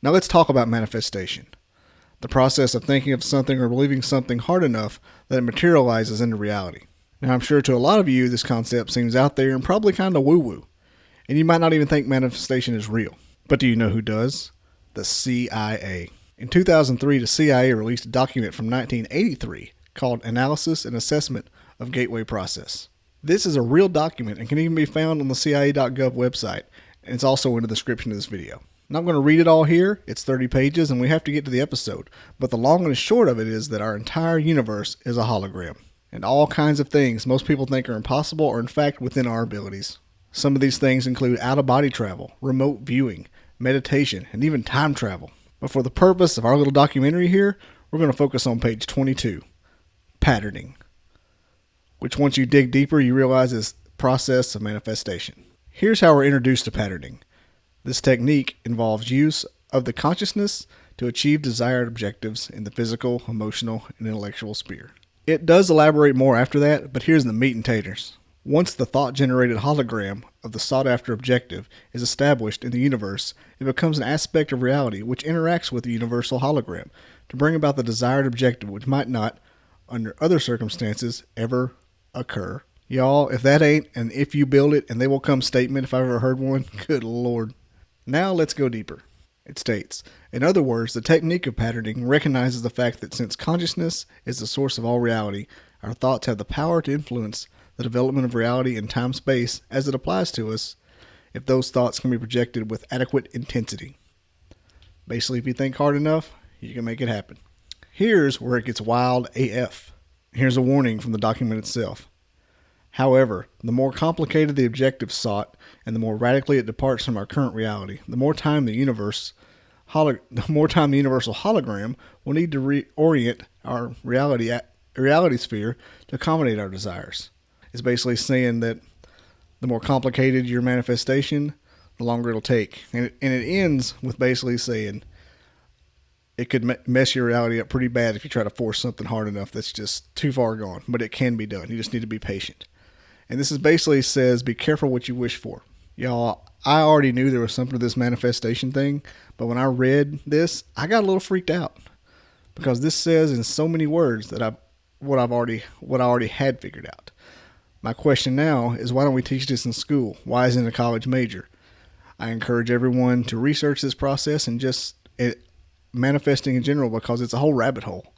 Now let's talk about manifestation. The process of thinking of something or believing something hard enough that it materializes into reality. Now I'm sure to a lot of you this concept seems out there and probably kind of woo-woo, and you might not even think manifestation is real. But do you know who does? The CIA. In 2003, the CIA released a document from 1983 called Analysis and Assessment of Gateway Process. This is a real document and can even be found on the CIA.gov website, and it's also in the description of this video. I'm not going to read it all here. It's 30 pages and we have to get to the episode. But the long and short of it is that our entire universe is a hologram. And all kinds of things most people think are impossible are in fact within our abilities. Some of these things include out-of-body travel, remote viewing, meditation, and even time travel. But for the purpose of our little documentary here, we're going to focus on page 22, patterning, which once you dig deeper, you realize is the process of manifestation. Here's how we're introduced to patterning. This technique involves use of the consciousness to achieve desired objectives in the physical, emotional, and intellectual sphere. It does elaborate more after that, but here's the meat and taters. Once the thought-generated hologram of the sought-after objective is established in the universe, it becomes an aspect of reality which interacts with the universal hologram to bring about the desired objective which might not, under other circumstances, ever occur. Y'all, if that ain't an if you build it and they will come statement if I've ever heard one, good Lord. Now let's go deeper. It states, in other words, the technique of patterning recognizes the fact that since consciousness is the source of all reality, our thoughts have the power to influence the development of reality in time-space as it applies to us if those thoughts can be projected with adequate intensity. Basically, if you think hard enough, you can make it happen. Here's where it gets wild AF. Here's a warning from the document itself. However, the more complicated the objective sought and the more radically it departs from our current reality, the more time the universal hologram will need to reorient our reality sphere to accommodate our desires. It's basically saying that the more complicated your manifestation, the longer it'll take. And it ends with basically saying it could mess your reality up pretty bad if you try to force something hard enough that's just too far gone. But it can be done. You just need to be patient. And this is basically says, be careful what you wish for. Y'all, I already knew there was something to this manifestation thing, but when I read this, I got a little freaked out because this says in so many words that what I already had figured out. My question now is, why don't we teach this in school? Why isn't it a college major? I encourage everyone to research this process and just manifesting in general because it's a whole rabbit hole.